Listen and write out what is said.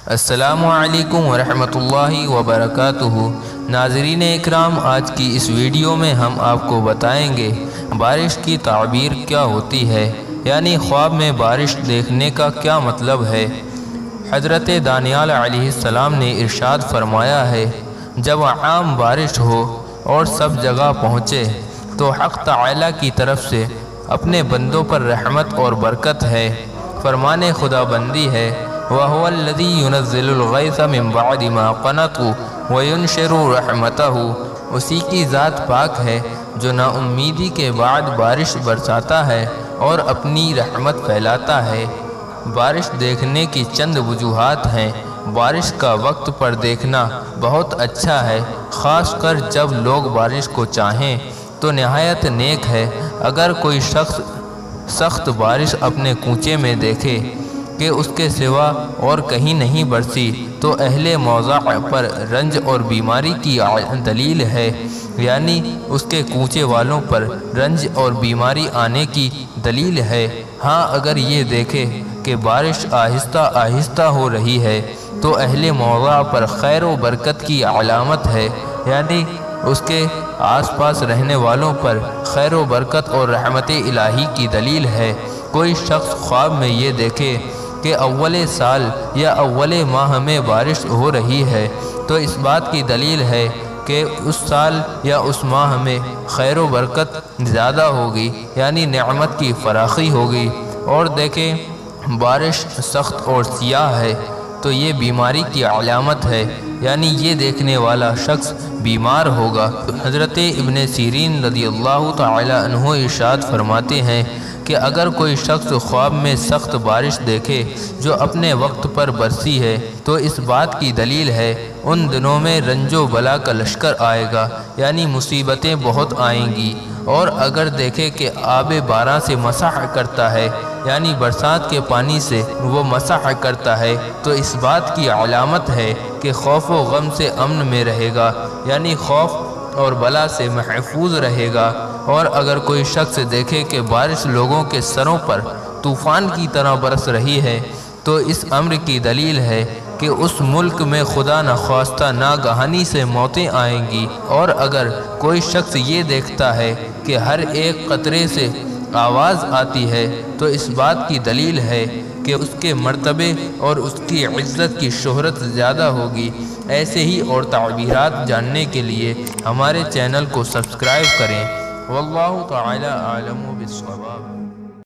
السلام علیکم ورحمۃ اللہ وبرکاتہ۔ ناظرین اکرام، آج کی اس ویڈیو میں ہم آپ کو بتائیں گے بارش کی تعبیر کیا ہوتی ہے، یعنی خواب میں بارش دیکھنے کا کیا مطلب ہے۔ حضرت دانیال علیہ السلام نے ارشاد فرمایا ہے، جب عام بارش ہو اور سب جگہ پہنچے تو حق تعالی کی طرف سے اپنے بندوں پر رحمت اور برکت ہے، فرمان خدا بندی ہے۔ وَهُوَ الَّذِي يُنَزِّلُ الْغَيْثَ مِن بَعْدِ مَا قَنَطُوا وَيُنشِرُ رَحْمَتَهُ۔ اسی کی ذات پاک ہے جو نا امیدی کے بعد بارش برساتا ہے اور اپنی رحمت پھیلاتا ہے۔ بارش دیکھنے کی چند وجوہات ہیں۔ بارش کا وقت پر دیکھنا بہت اچھا ہے، خاص کر جب لوگ بارش کو چاہیں تو نہایت نیک ہے۔ اگر کوئی شخص سخت بارش اپنے کوچے میں دیکھے کہ اس کے سوا اور کہیں نہیں برسی تو اہل موضع پر رنج اور بیماری کی دلیل ہے، یعنی اس کے کوچے والوں پر رنج اور بیماری آنے کی دلیل ہے۔ ہاں، اگر یہ دیکھے کہ بارش آہستہ آہستہ ہو رہی ہے تو اہل موضع پر خیر و برکت کی علامت ہے، یعنی اس کے آس پاس رہنے والوں پر خیر و برکت اور رحمت الہی کی دلیل ہے۔ کوئی شخص خواب میں یہ دیکھے کہ اول سال یا اول ماہ میں بارش ہو رہی ہے تو اس بات کی دلیل ہے کہ اس سال یا اس ماہ میں خیر و برکت زیادہ ہوگی، یعنی نعمت کی فراخی ہوگی۔ اور دیکھیں بارش سخت اور سیاہ ہے تو یہ بیماری کی علامت ہے، یعنی یہ دیکھنے والا شخص بیمار ہوگا۔ حضرت ابن سیرین رضی اللہ تعالی عنہ ارشاد فرماتے ہیں کہ اگر کوئی شخص خواب میں سخت بارش دیکھے جو اپنے وقت پر برسی ہے تو اس بات کی دلیل ہے ان دنوں میں رنج و بلا کا لشکر آئے گا، یعنی مصیبتیں بہت آئیں گی۔ اور اگر دیکھے کہ آب باران سے مسح کرتا ہے، یعنی برسات کے پانی سے وہ مسح کرتا ہے، تو اس بات کی علامت ہے کہ خوف و غم سے امن میں رہے گا، یعنی خوف اور بلا سے محفوظ رہے گا۔ اور اگر کوئی شخص دیکھے کہ بارش لوگوں کے سروں پر طوفان کی طرح برس رہی ہے تو اس امر کی دلیل ہے کہ اس ملک میں خدا نخواستہ ناگہانی سے موتیں آئیں گی۔ اور اگر کوئی شخص یہ دیکھتا ہے کہ ہر ایک قطرے سے آواز آتی ہے تو اس بات کی دلیل ہے کہ اس کے مرتبے اور اس کی عزت کی شہرت زیادہ ہوگی۔ ایسے ہی اور تعبیرات جاننے کے لیے ہمارے چینل کو سبسکرائب کریں۔ واللہ تعالی اعلم بالصواب۔